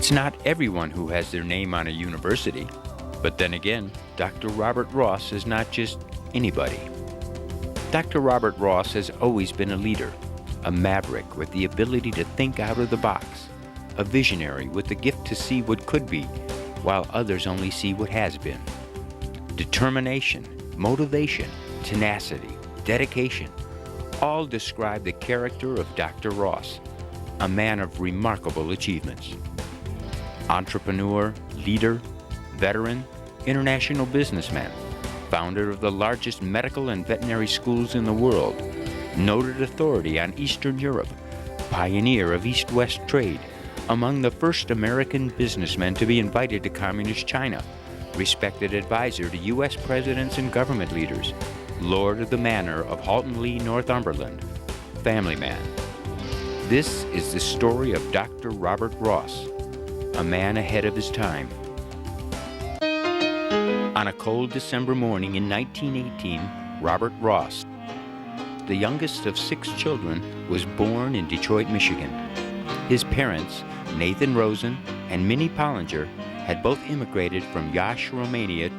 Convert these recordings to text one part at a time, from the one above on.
It's not everyone who has their name on a university. But then again, Dr. Robert Ross is not just anybody. Dr. Robert Ross has always been a leader, a maverick with the ability to think out of the box, a visionary with the gift to see what could be, while others only see what has been. Determination, motivation, tenacity, dedication, all describe the character of Dr. Ross, a man of remarkable achievements. Entrepreneur, leader, veteran, international businessman, founder of the largest medical and veterinary schools in the world, noted authority on Eastern Europe, pioneer of East-West trade, among the first American businessmen to be invited to Communist China, respected advisor to U.S. presidents and government leaders, Lord of the Manor of Halton Lee, Northumberland, family man. This is the story of Dr. Robert Ross, a man ahead of his time. On a cold December morning in 1918, Robert Ross, the youngest of 6 children, was born in Detroit, Michigan. His parents, Nathan Rosen and Minnie Pollinger, had both immigrated from Iași, Romania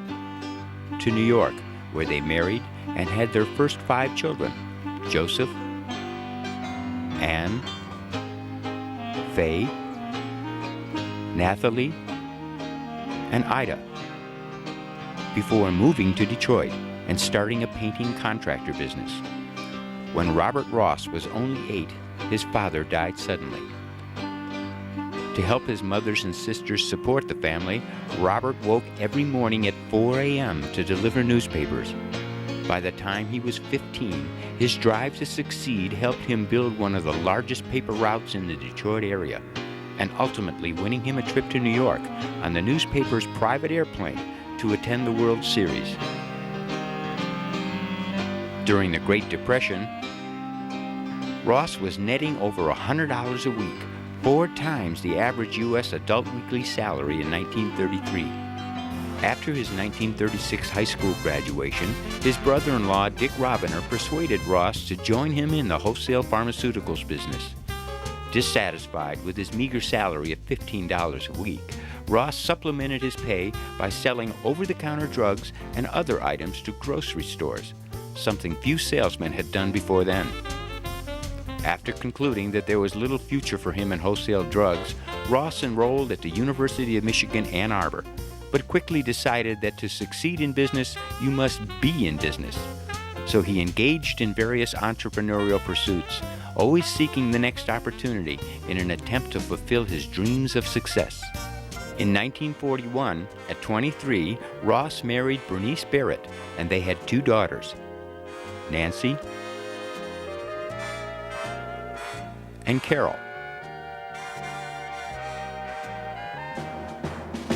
to New York, where they married and had their first 5 children: Joseph, Anne, Faye, Nathalie, and Ida, before moving to Detroit and starting a painting contractor business. When Robert Ross was only 8, his father died suddenly. To help his mothers and sisters support the family, Robert woke every morning at 4 a.m. to deliver newspapers. By the time he was 15, his drive to succeed helped him build one of the largest paper routes in the Detroit area, and ultimately winning him a trip to New York on the newspaper's private airplane to attend the World Series. During the Great Depression, Ross was netting over $100 a week, 4 times the average U.S. adult weekly salary in 1933. After his 1936 high school graduation, his brother-in-law Dick Robiner persuaded Ross to join him in the wholesale pharmaceuticals business. Dissatisfied with his meager salary of $15 a week, Ross supplemented his pay by selling over-the-counter drugs and other items to grocery stores, something few salesmen had done before then. After concluding that there was little future for him in wholesale drugs, Ross enrolled at the University of Michigan, Ann Arbor, but quickly decided that to succeed in business, you must be in business. So he engaged in various entrepreneurial pursuits, always seeking the next opportunity in an attempt to fulfill his dreams of success. In 1941, at 23, Ross married Bernice Barrett, and they had 2 daughters, Nancy and Carol.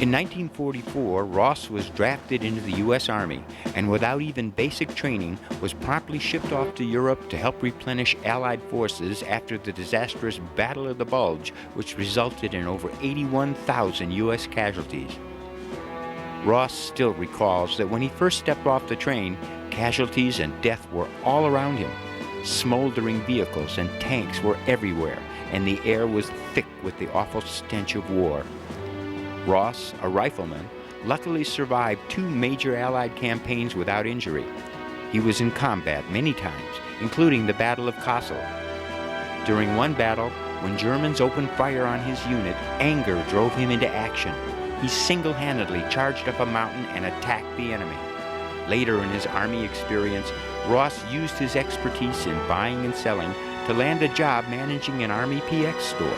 In 1944, Ross was drafted into the U.S. Army, and without even basic training, was promptly shipped off to Europe to help replenish Allied forces after the disastrous Battle of the Bulge, which resulted in over 81,000 U.S. casualties. Ross still recalls that when he first stepped off the train, casualties and death were all around him. Smoldering vehicles and tanks were everywhere, and the air was thick with the awful stench of war. Ross, a rifleman, luckily survived 2 major Allied campaigns without injury. He was in combat many times, including the Battle of Kassel. During one battle, when Germans opened fire on his unit, anger drove him into action. He single-handedly charged up a mountain and attacked the enemy. Later in his Army experience, Ross used his expertise in buying and selling to land a job managing an Army PX store.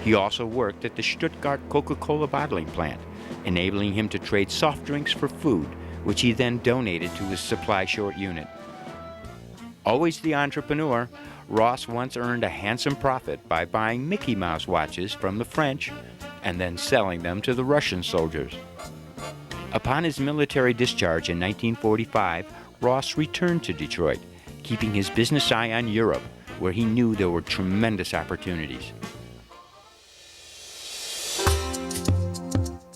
He also worked at the Stuttgart Coca-Cola bottling plant, enabling him to trade soft drinks for food, which he then donated to his supply short unit. Always the entrepreneur, Ross once earned a handsome profit by buying Mickey Mouse watches from the French and then selling them to the Russian soldiers. Upon his military discharge in 1945, Ross returned to Detroit, keeping his business eye on Europe, where he knew there were tremendous opportunities.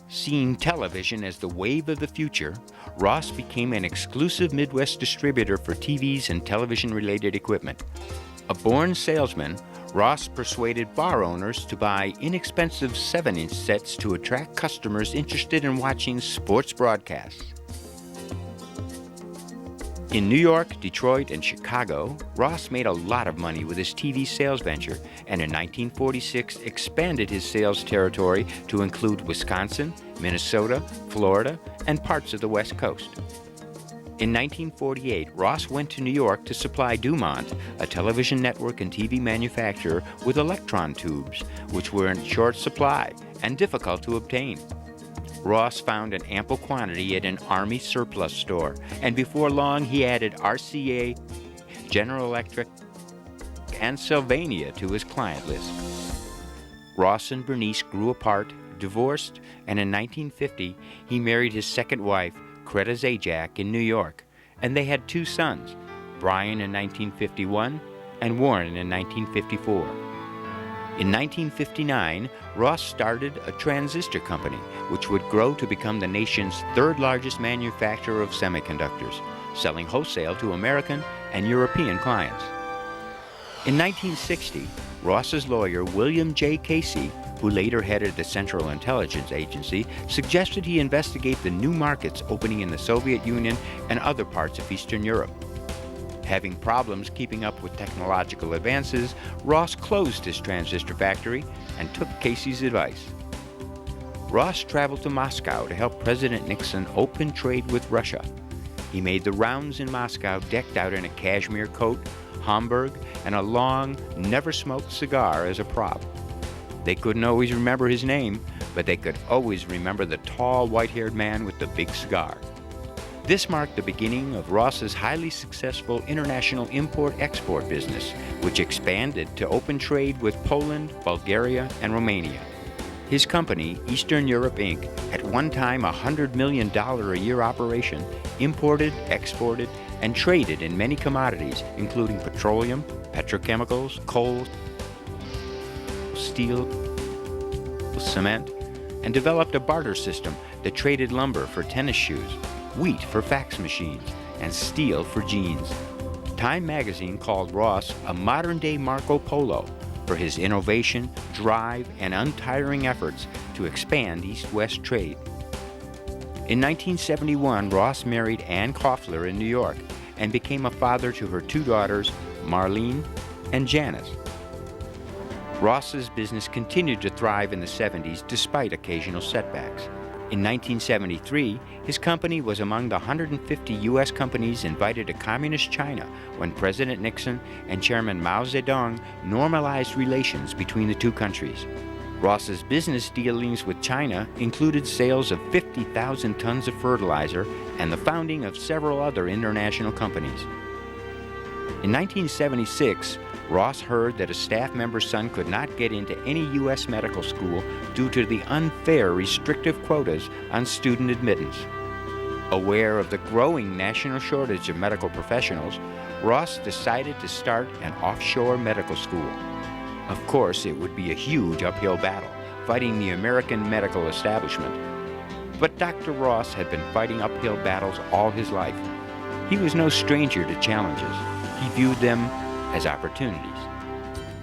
Seeing television as the wave of the future, Ross became an exclusive Midwest distributor for TVs and television-related equipment. A born salesman, Ross persuaded bar owners to buy inexpensive 7-inch sets to attract customers interested in watching sports broadcasts. In New York, Detroit, and Chicago, Ross made a lot of money with his TV sales venture, and in 1946 expanded his sales territory to include Wisconsin, Minnesota, Florida, and parts of the West Coast. In 1948, Ross went to New York to supply Dumont, a television network and TV manufacturer, with electron tubes, which were in short supply and difficult to obtain. Ross found an ample quantity at an Army surplus store, and before long he added RCA, General Electric, and Sylvania to his client list. Ross and Bernice grew apart, divorced, and in 1950 he married his second wife, Greta Zajac, in New York, and they had 2 sons, Brian in 1951 and Warren in 1954. In 1959, Ross started a transistor company, which would grow to become the nation's 3rd largest manufacturer of semiconductors, selling wholesale to American and European clients. In 1960, Ross's lawyer, William J. Casey, who later headed the Central Intelligence Agency, suggested he investigate the new markets opening in the Soviet Union and other parts of Eastern Europe. Having problems keeping up with technological advances, Ross closed his transistor factory and took Casey's advice. Ross traveled to Moscow to help President Nixon open trade with Russia. He made the rounds in Moscow decked out in a cashmere coat, Homburg, and a long, never-smoked cigar as a prop. They couldn't always remember his name, but they could always remember the tall, white-haired man with the big cigar. This marked the beginning of Ross's highly successful international import-export business, which expanded to open trade with Poland, Bulgaria, and Romania. His company, Eastern Europe Inc., at one time a $100 million a year operation, imported, exported, and traded in many commodities, including petroleum, petrochemicals, coal, steel, cement, and developed a barter system that traded lumber for tennis shoes, wheat for fax machines, and steel for jeans. Time magazine called Ross a modern-day Marco Polo for his innovation, drive, and untiring efforts to expand East-West trade. In 1971, Ross married Ann Koffler in New York and became a father to her 2 daughters, Marlene and Janice. Ross's business continued to thrive in the 70s despite occasional setbacks. In 1973, his company was among the 150 U.S. companies invited to Communist China when President Nixon and Chairman Mao Zedong normalized relations between the 2 countries. Ross's business dealings with China included sales of 50,000 tons of fertilizer and the founding of several other international companies. In 1976, Ross heard that a staff member's son could not get into any U.S. medical school due to the unfair restrictive quotas on student admittance. Aware of the growing national shortage of medical professionals, Ross decided to start an offshore medical school. Of course, it would be a huge uphill battle, fighting the American medical establishment. But Dr. Ross had been fighting uphill battles all his life. He was no stranger to challenges. He viewed them as opportunities.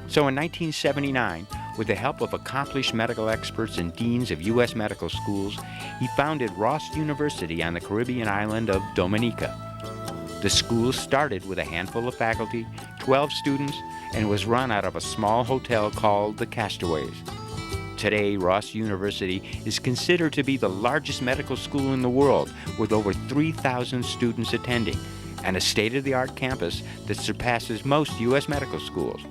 So in 1979, with the help of accomplished medical experts and deans of U.S. medical schools, he founded Ross University on the Caribbean island of Dominica. The school started with a handful of faculty, 12 students, and was run out of a small hotel called the Castaways. Today, Ross University is considered to be the largest medical school in the world, with over 3,000 students attending, and a state-of-the-art campus that surpasses most U.S. medical schools.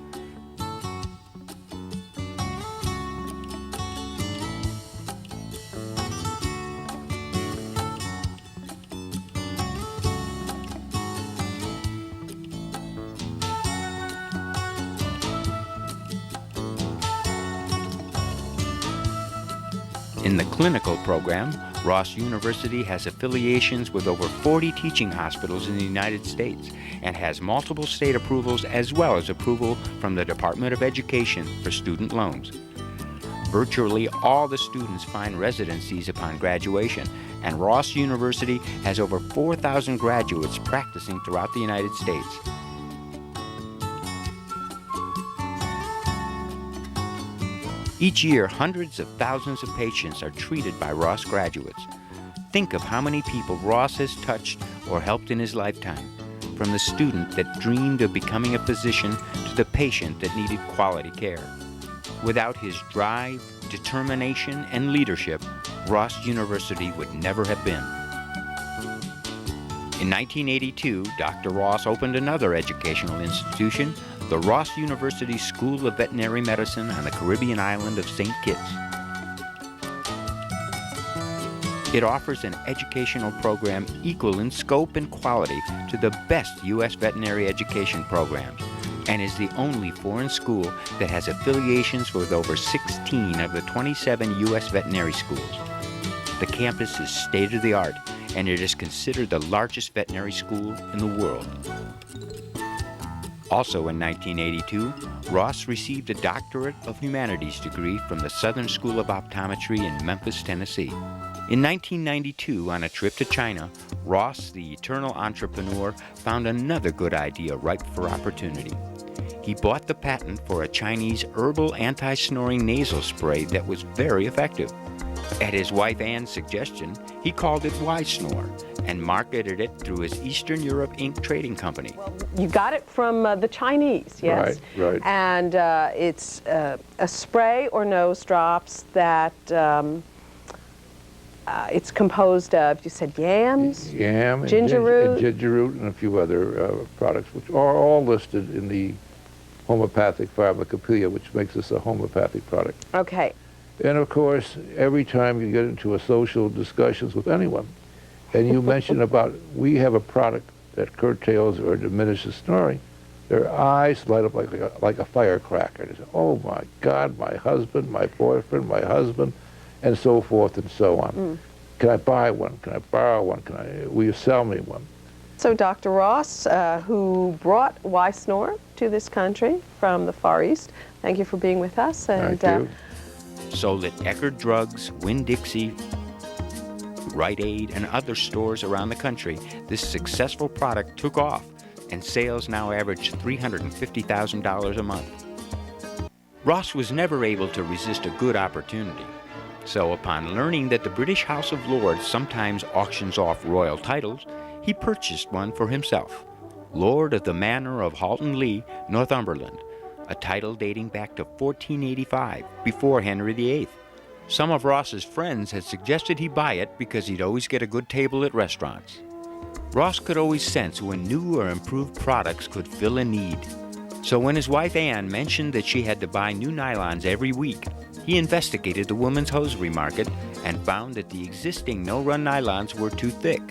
In the clinical program, Ross University has affiliations with over 40 teaching hospitals in the United States and has multiple state approvals as well as approval from the Department of Education for student loans. Virtually all the students find residencies upon graduation, and Ross University has over 4,000 graduates practicing throughout the United States. Each year, hundreds of thousands of patients are treated by Ross graduates. Think of how many people Ross has touched or helped in his lifetime, from the student that dreamed of becoming a physician to the patient that needed quality care. Without his drive, determination, and leadership, Ross University would never have been. In 1982, Dr. Ross opened another educational institution, the Ross University School of Veterinary Medicine on the Caribbean island of St. Kitts. It offers an educational program equal in scope and quality to the best U.S. veterinary education programs, and is the only foreign school that has affiliations with over 16 of the 27 U.S. veterinary schools. The campus is state-of-the-art, and it is considered the largest veterinary school in the world. Also in 1982, Ross received a Doctorate of Humanities degree from the Southern School of Optometry in Memphis, Tennessee. In 1992, on a trip to China, Ross, the eternal entrepreneur, found another good idea ripe for opportunity. He bought the patent for a Chinese herbal anti-snoring nasal spray that was very effective. At his wife Ann's suggestion, he called it Y-Snore and marketed it through his Eastern Europe Inc. trading company. Well, you got it from the Chinese, yes? Right. And it's a spray or nose drops that it's composed of, you said yams? Yam, ginger root? and ginger root, and a few other products, which are all listed in the homeopathic pharmacopoeia, which makes this a homeopathic product. Okay. And of course, every time you get into a social discussions with anyone, and you mention about, we have a product that curtails or diminishes snoring, their eyes light up like a firecracker. They say, oh my God, my husband, my boyfriend, my husband, and so forth and so on. Can I buy one? Can I borrow one? Will you sell me one? So Dr. Ross, who brought Y-Snore to this country from the Far East, thank you for being with us. And, Thank you. Sold at Eckerd Drugs, Winn-Dixie, Rite Aid, and other stores around the country, this successful product took off, and sales now average $350,000 a month. Ross was never able to resist a good opportunity. So upon learning that the British House of Lords sometimes auctions off royal titles, he purchased one for himself, Lord of the Manor of Halton Lee, Northumberland, a title dating back to 1485, before Henry VIII. Some of Ross's friends had suggested he buy it because he'd always get a good table at restaurants. Ross could always sense when new or improved products could fill a need. So when his wife Ann mentioned that she had to buy new nylons every week, he investigated the women's hosiery market and found that the existing no-run nylons were too thick.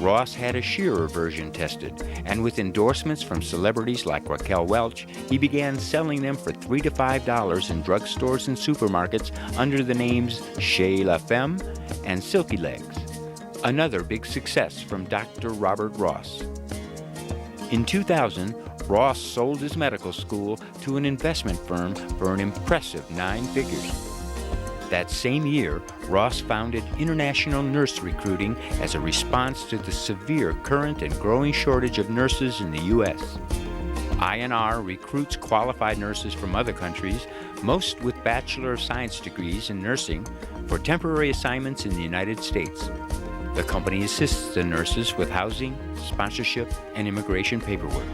Ross had a shearer version tested, and with endorsements from celebrities like Raquel Welch, he began selling them for $3 to $5 in drugstores and supermarkets under the names Chez La Femme and Silky Legs. Another big success from Dr. Robert Ross. In 2000, Ross sold his medical school to an investment firm for an impressive 9 figures. That same year, Ross founded International Nurse Recruiting as a response to the severe current and growing shortage of nurses in the U.S. INR recruits qualified nurses from other countries, most with Bachelor of Science degrees in nursing, for temporary assignments in the United States. The company assists the nurses with housing, sponsorship, and immigration paperwork.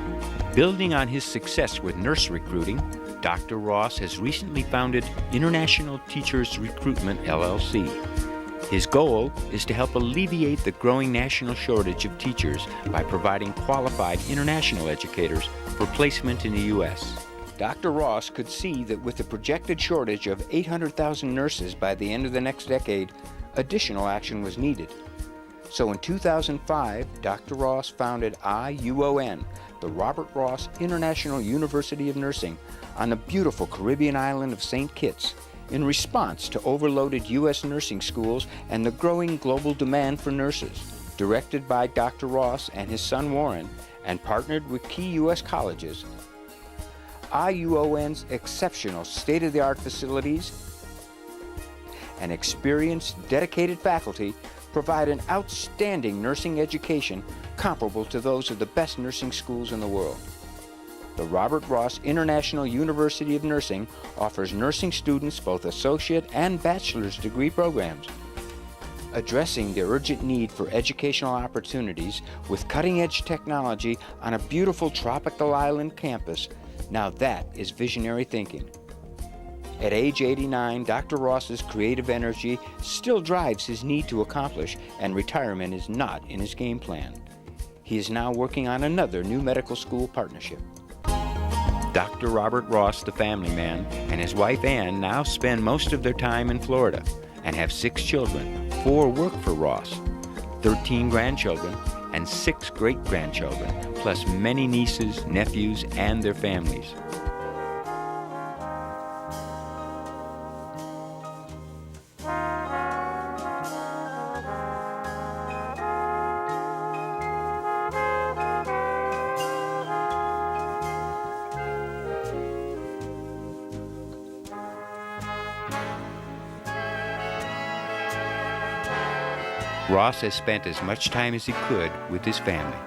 Building on his success with nurse recruiting, Dr. Ross has recently founded International Teachers Recruitment, LLC. His goal is to help alleviate the growing national shortage of teachers by providing qualified international educators for placement in the U.S. Dr. Ross could see that with the projected shortage of 800,000 nurses by the end of the next decade, additional action was needed. So in 2005, Dr. Ross founded IUON, the Robert Ross International University of Nursing, on the beautiful Caribbean island of St. Kitts, in response to overloaded U.S. nursing schools and the growing global demand for nurses. Directed by Dr. Ross and his son Warren, and partnered with key U.S. colleges, IUON's exceptional state-of-the-art facilities and experienced, dedicated faculty provide an outstanding nursing education comparable to those of the best nursing schools in the world. the Robert Ross International University of Nursing offers nursing students both associate and bachelor's degree programs. Addressing the urgent need for educational opportunities with cutting-edge technology on a beautiful tropical island campus, now that is visionary thinking. At age 89, Dr. Ross's creative energy still drives his need to accomplish, and retirement is not in his game plan. He is now working on another new medical school partnership. Dr. Robert Ross, the family man, and his wife Ann now spend most of their time in Florida and have 6 children. 4 work for Ross, 13 grandchildren, and 6 great-grandchildren, plus many nieces, nephews, and their families. Ross has spent as much time as he could with his family.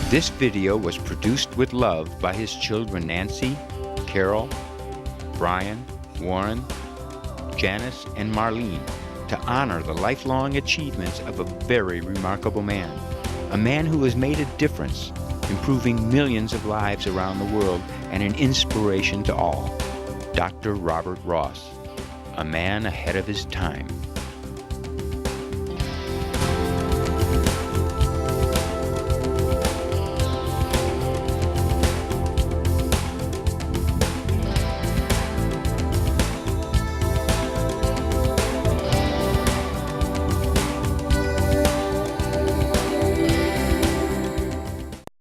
This video was produced with love by his children Nancy, Carol, Brian, Warren, Janice, and Marlene to honor the lifelong achievements of a very remarkable man. A man who has made a difference, improving millions of lives around the world and an inspiration to all. Dr. Robert Ross, a man ahead of his time.